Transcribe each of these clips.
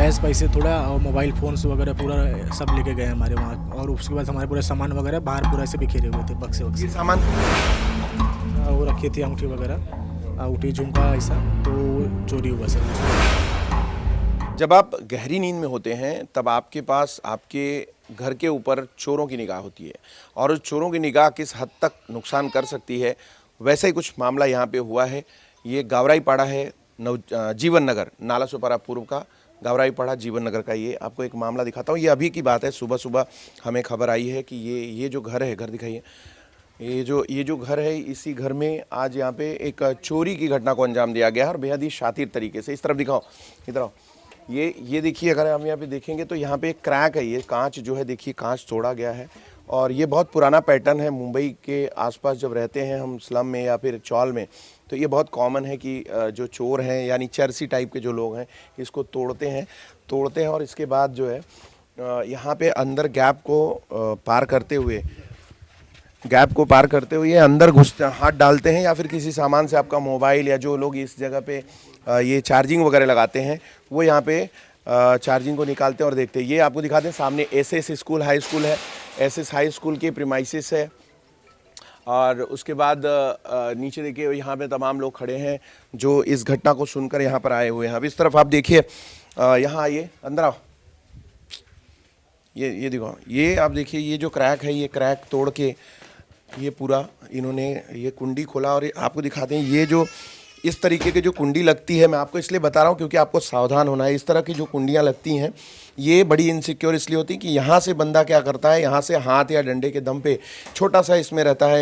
Cash पैसे थोड़ा और मोबाइल फ़ोन्स वगैरह पूरा सब लेके गए हमारे वहाँ। और उसके बाद हमारे पूरे सामान वगैरह बाहर पूरा ऐसे बिखेरे हुए थे, बक्से ये वक्से। सामान वो रखी थी अंगूठी वगैरह, अंगूठी झुमका ऐसा, तो चोरी हुआ सर। जब आप गहरी नींद में होते हैं तब आपके पास आपके घर के ऊपर चोरों की निगाह होती है और उस चोरों की निगाह किस हद तक नुकसान कर सकती है, वैसा ही कुछ मामला यहाँ पे हुआ है। ये गावराई पाड़ा है, जीवन नगर, नालासोपारा पूर्व का गावराई पाड़ा जीवन नगर का। ये आपको एक मामला दिखाता हूँ। ये अभी की बात है, सुबह सुबह हमें खबर आई है कि ये जो घर है, घर दिखाइए, ये जो घर है, इसी घर में आज यहाँ पे एक चोरी की घटना को अंजाम दिया गया है और बेहद ही शातिर तरीके से। इस तरफ दिखाओ, इधर आओ। ये देखिए, अगर हम यहाँ पे देखेंगे तो यहाँ पे एक क्रैक है, ये कांच जो है, देखिए कांच तोड़ा गया है और ये बहुत पुराना पैटर्न है। मुंबई के आसपास जब रहते हैं हम स्लम में या फिर चौल में, तो ये बहुत कॉमन है कि जो चोर हैं यानी चर्सी टाइप के जो लोग हैं इसको तोड़ते हैं और इसके बाद जो है यहाँ पे अंदर गैप को पार करते हुए अंदर घुसते, हाथ डालते हैं या फिर किसी सामान से आपका मोबाइल, या जो लोग इस जगह पे ये चार्जिंग वगैरह लगाते हैं वो यहाँ पे चार्जिंग को निकालते हैं और देखते हैं। ये आपको दिखाते हैं, सामने एसएस स्कूल हाई स्कूल है, एसएस हाई स्कूल के प्रीमाइसिस है। और उसके बाद नीचे देखिए, यहाँ पे तमाम लोग खड़े हैं जो इस घटना को सुनकर यहाँ पर आए हुए हैं। अब इस तरफ आप देखिए, यहाँ आइए, अंदर आओ। ये देखो, ये आप देखिए, ये जो क्रैक है, ये क्रैक तोड़ के ये पूरा इन्होंने ये कुंडी खोला और आपको दिखाते हैं। ये जो इस तरीके की जो कुंडी लगती है, मैं आपको इसलिए बता रहा हूँ क्योंकि आपको सावधान होना है। इस तरह की जो कुंडियाँ लगती हैं ये बड़ी इनसिक्योर इसलिए होती है कि यहाँ से बंदा क्या करता है, यहाँ से हाथ या डंडे के दम पे छोटा सा इसमें रहता है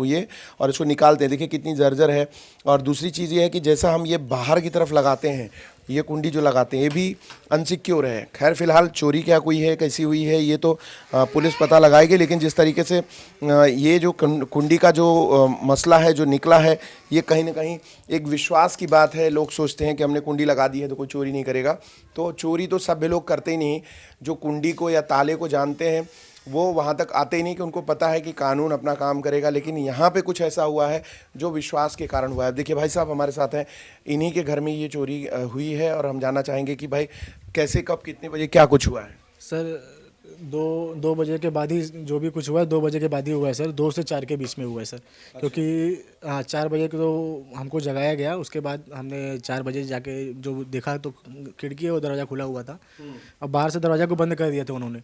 ये, और इसको निकालते हैं। देखिए कितनी जर्जर है। और दूसरी चीज़ ये है कि जैसा हम ये बाहर की तरफ लगाते हैं, ये कुंडी जो लगाते हैं, ये भी अनसिक्योर है। खैर फिलहाल चोरी क्या कोई है, कैसी हुई है, ये तो पुलिस पता लगाएगी। लेकिन जिस तरीके से ये जो कुंडी का जो मसला है जो निकला है, ये कहीं ना कहीं एक विश्वास की बात है। लोग सोचते हैं कि हमने कुंडी लगा दी है तो कोई चोरी नहीं करेगा। तो चोरी तो सभ्य लोग करते ही नहीं। जो कुंडी को या ताले को जानते हैं वो वहाँ तक आते ही नहीं, कि उनको पता है कि कानून अपना काम करेगा। लेकिन यहाँ पे कुछ ऐसा हुआ है जो विश्वास के कारण हुआ है। देखिए भाई साहब हमारे साथ हैं, इन्हीं के घर में ये चोरी हुई है और हम जानना चाहेंगे कि भाई कैसे, कब, कितने बजे, क्या कुछ हुआ है। सर दो बजे के बाद ही जो भी कुछ हुआ है, 2 बजे के बाद ही हुआ है सर। 2 से 4 के बीच में हुआ है सर। क्योंकि हाँ, 4 बजे को तो हमको जगाया गया। उसके बाद हमने 4 बजे जाके जो देखा तो खिड़की और दरवाज़ा खुला हुआ था और बाहर से दरवाज़ा को बंद कर दिया था उन्होंने।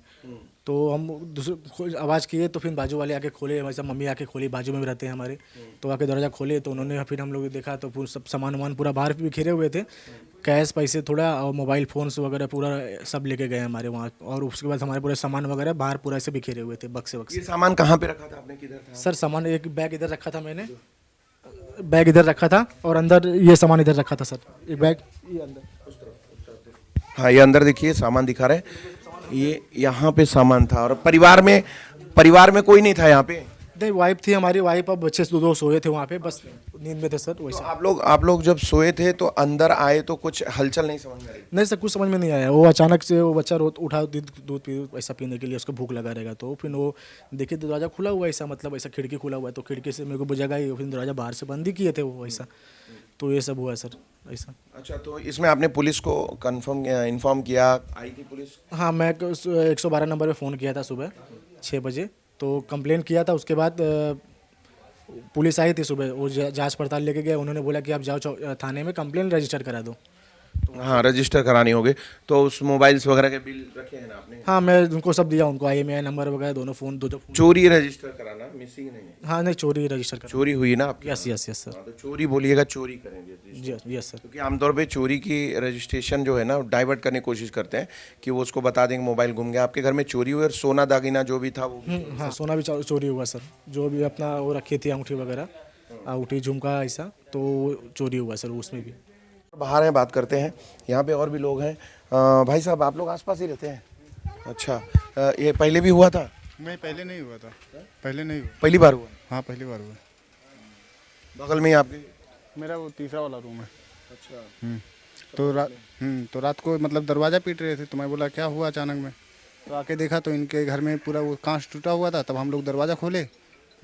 तो हम दूसरे आवाज़ किए तो फिर बाजू वाले आके खोले, हमारे साथ मम्मी आके खोली, बाजू में भी रहते हैं हमारे। तो आके दरवाज़ा खोले तो उन्होंने, फिर हम लोग देखा तो पूरा सब सामान वामान पूरा बाहर बिखेरे हुए थे। कैश पैसे थोड़ा और मोबाइल फ़ोन्स वगैरह पूरा सब लेके गए हमारे वहाँ। और उसके बाद हमारे पूरे सामान वगैरह बाहर पूरा ऐसे बिखेरे हुए थे, बक्से ये वक्से। सामान कहाँ पे रखा था आपने, किधर था? सर सामान एक बैग इधर रखा था मैंने, बैग इधर रखा था और अंदर ये सामान इधर रखा था सर। एक बैग ये अंदर। हाँ, ये अंदर देखिए सामान दिखा रहे हैं। ये यहाँ पे सामान था और परिवार में कोई नहीं था यहाँ पे। नहीं, वाइफ थी हमारी, वाइफ और बच्चे दो सोए थे वहाँ पे, बस नींद में थे सर। तो वैसे आप लोग जब सोए थे तो अंदर आए तो कुछ हलचल नहीं समझ में आई? नहीं सर, कुछ समझ में नहीं आया। वो अचानक से वो बच्चा उठा दूध पी ऐसा पीने के लिए, उसको भूख लगा रहेगा। तो फिर वो देखिए दरवाज़ा खुला हुआ है ऐसा, मतलब ऐसा खिड़की खुला हुआ है, तो खिड़की से मेरे को बुझागा ही। फिर दरवाज़ा बाहर से बंद ही किए थे वो ऐसा। तो ये सब हुआ है सर ऐसा। अच्छा, तो इसमें आपने पुलिस को इन्फॉर्म किया? आई थी पुलिस? हाँ, मैं 112 नंबर पे फ़ोन किया था सुबह 6 बजे, तो कंप्लेंट किया था। उसके बाद पुलिस आई थी सुबह, वो जांच पड़ताल लेके गए। उन्होंने बोला कि आप जाओ थाने में कंप्लेंट रजिस्टर करा दो। हाँ, रजिस्टर करानी होगी। तो उस मोबाइल्स वगैरह के बिल रखे हैं ना आपने? हाँ, मैं उनको सब दिया, उनको IMEI नंबर वगैरह दोनों फ़ोन दो। चोरी रजिस्टर कराना, मिसिंग नहीं है। हाँ नहीं, चोरी रजिस्टर करा। चोरी हुई ना आपकी? Yes yes yes sir. हाँ, तो चोरी बोलिएगा, चोरी करेंगे। जी यस सर। क्योंकि आमतौर पे चोरी की रजिस्ट्रेशन जो है ना, डाइवर्ट करने की कोशिश करते हैं कि वो उसको बता देंगे मोबाइल गुम गया। आपके घर में चोरी हुई और सोना दागिना जो भी था वो हाँ, सोना भी चोरी हुआ सर। जो भी अपना वो रखी थी अंगूठी वगैरह, अंगूठी झुमका ऐसा, तो चोरी हुआ सर उसमें भी। बाहर हैं, बात करते हैं। यहाँ पे और भी लोग हैं। भाई साहब आप लोग आसपास ही रहते हैं? अच्छा, ये पहले भी हुआ था? नहीं, पहले नहीं हुआ था। पहले नहीं हुआ। पहली बार हुआ? हाँ, पहली बार हुआ। बगल में ही आपके? मेरा वो तीसरा वाला रूम है। अच्छा। तो रात को मतलब दरवाज़ा पीट रहे थे, तो मैं बोला क्या हुआ अचानक में। तो आके देखा तो इनके घर में पूरा वो कांच टूटा हुआ था। तब हम लोग दरवाज़ा खोले,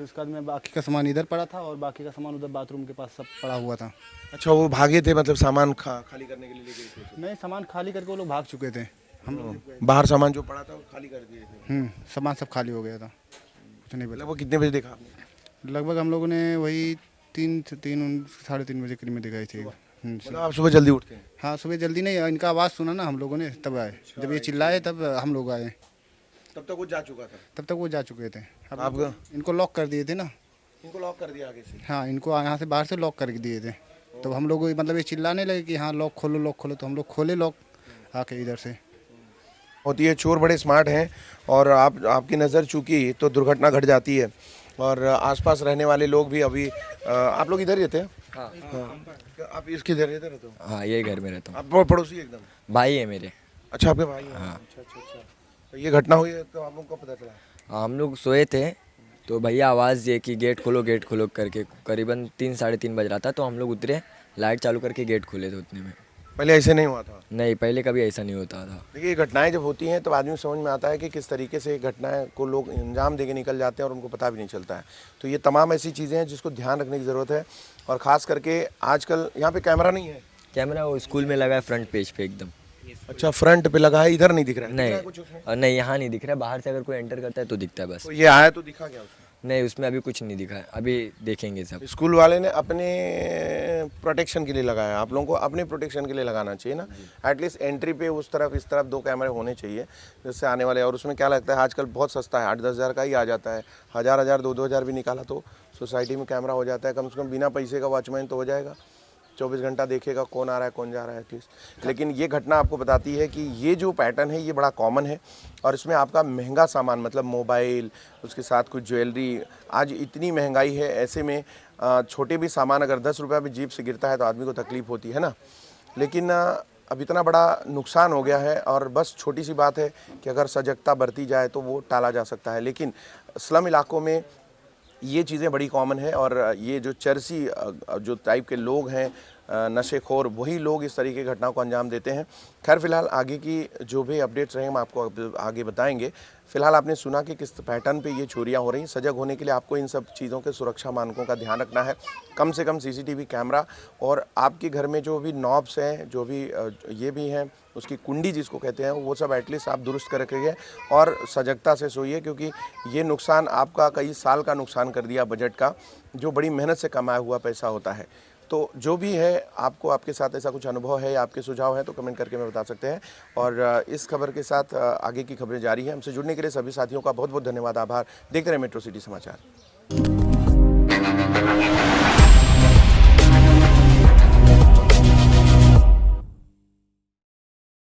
फिर उसके बाद में बाकी का सामान इधर पड़ा था और बाकी का सामान उधर बाथरूम के पास सब पड़ा हुआ था। अच्छा, वो भागे थे, मतलब सामान खाली करने के लिए ले गए थे? नहीं, सामान खाली करके वो लोग भाग चुके थे। हम लोग बाहर सामान जो पड़ा था वो खाली कर दिए थे? सामान सब खाली हो गया था, कुछ नहीं बचा। मतलब वो कितने बजे देखा आपने? लगभग हम लोगों ने वही 3 बजे करीब में दिखाई थी। मतलब आप सुबह जल्दी उठते हैं? हाँ, सुबह जल्दी नहीं, इनका आवाज़ सुना ना हम लोगों ने, तब आए। जब ये चिल्लाए तब हम लोग आए। तब तक वो जा चुका था? तब तक वो जा चुके थे। अब आप इनको लॉक कर दिए थे ना। इनको लॉक कर दिया आगे से? हाँ, इनको यहाँ से बाहर से लॉक करके दिए थे। तो हम लोग मतलब ये चिल्लाने लगे कि हाँ लॉक खोलो लॉक खोलो, तो हम लोग खोले लॉक आके इधर से। होती है, चोर बड़े स्मार्ट हैं और आपकी नज़र चूकी तो दुर्घटना घट जाती है। और आसपास रहने वाले लोग भी अभी आप लोग इधर रहते हैं? हाँ। आप इसके इधर रहते हो? हाँ, ये घर में रहता हूँ। आप पड़ोसी एकदम? भाई है मेरे। अच्छा, आपके भाई हैं? हाँ। अच्छा। तो ये घटना हुई है तो आप लोग को पता चला? हाँ, हम लोग सोए थे तो भैया आवाज़ दिए कि गेट खोलो करके। करीबन 3-3:30 बज रहा था तो हम लोग उतरे, लाइट चालू करके गेट खोले थे उतने में। पहले ऐसे नहीं हुआ था? नहीं, पहले कभी ऐसा नहीं होता था। देखिए, ये घटनाएं जब होती हैं तो आदमी को समझ में आता है कि किस तरीके से घटनाएं को लोग अंजाम देके निकल जाते हैं और उनको पता भी नहीं चलता है। तो ये तमाम ऐसी चीज़ें हैं जिसको ध्यान रखने की ज़रूरत है। और ख़ास करके आजकल यहाँ पे कैमरा नहीं है? कैमरा वो स्कूल में लगा है फ्रंट पेज पे एकदम। अच्छा, फ्रंट पे लगा है, इधर नहीं दिख रहा है? दिख रहा है नहीं, कुछ उसमें? नहीं यहाँ नहीं दिख रहा है। बाहर से अगर कोई एंटर करता है तो दिखता है बस। तो ये आया तो दिखा क्या उसमें? नहीं, उसमें अभी कुछ नहीं दिखा है, अभी देखेंगे सब। स्कूल वाले ने अपने प्रोटेक्शन के लिए लगाया, आप लोगों को अपने प्रोटेक्शन के लिए लगाना चाहिए ना। एटलीस्ट एंट्री पे उस तरफ इस तरफ 2 कैमरे होने चाहिए जिससे आने वाले। और उसमें क्या लगता है आजकल बहुत सस्ता है, 8-10 हज़ार का ही आ जाता है। 1000 2-2 हज़ार भी निकाला तो सोसाइटी में कैमरा हो जाता है। कम से कम बिना पैसे का वॉचमैन तो हो जाएगा, 24 घंटा देखेगा कौन आ रहा है कौन जा रहा है एटलीस्ट। लेकिन ये घटना आपको बताती है कि ये जो पैटर्न है ये बड़ा कॉमन है। और इसमें आपका महंगा सामान, मतलब मोबाइल, उसके साथ कुछ ज्वेलरी, आज इतनी महंगाई है, ऐसे में छोटे भी सामान अगर 10 रुपये भी जेब से गिरता है तो आदमी को तकलीफ होती है ना। लेकिन अब इतना बड़ा नुकसान हो गया है और बस छोटी सी बात है कि अगर सजगता बरती जाए तो वो टाला जा सकता है। लेकिन स्लम इलाकों में ये चीज़ें बड़ी कॉमन है और ये जो चरसी जो टाइप के लोग हैं, नशेखोर, वही लोग इस तरीके की घटनाओं को अंजाम देते हैं। खैर, फिलहाल आगे की जो भी अपडेट्स रहेंगे हम आपको आगे बताएंगे। फिलहाल आपने सुना कि किस पैटर्न पे ये चोरियां हो रही हैं। सजग होने के लिए आपको इन सब चीज़ों के सुरक्षा मानकों का ध्यान रखना है। कम से कम सीसीटीवी कैमरा और आपके घर में जो भी नॉब्स हैं, जो भी ये भी हैं, उसकी कुंडी जिसको कहते हैं, वो सब एटलीस्ट आप दुरुस्त कर रखिए और सजगता से सोइए, क्योंकि ये नुकसान आपका कई साल का नुकसान कर दिया बजट का, जो बड़ी मेहनत से कमाया हुआ पैसा होता है। तो जो भी है, आपको आपके साथ ऐसा कुछ अनुभव है या आपके सुझाव हैं तो कमेंट करके हमें बता सकते हैं। और इस खबर के साथ आगे की खबरें जारी हैं। हमसे जुड़ने के लिए सभी साथियों का बहुत बहुत धन्यवाद, आभार। देखते रहे मेट्रो सिटी समाचार।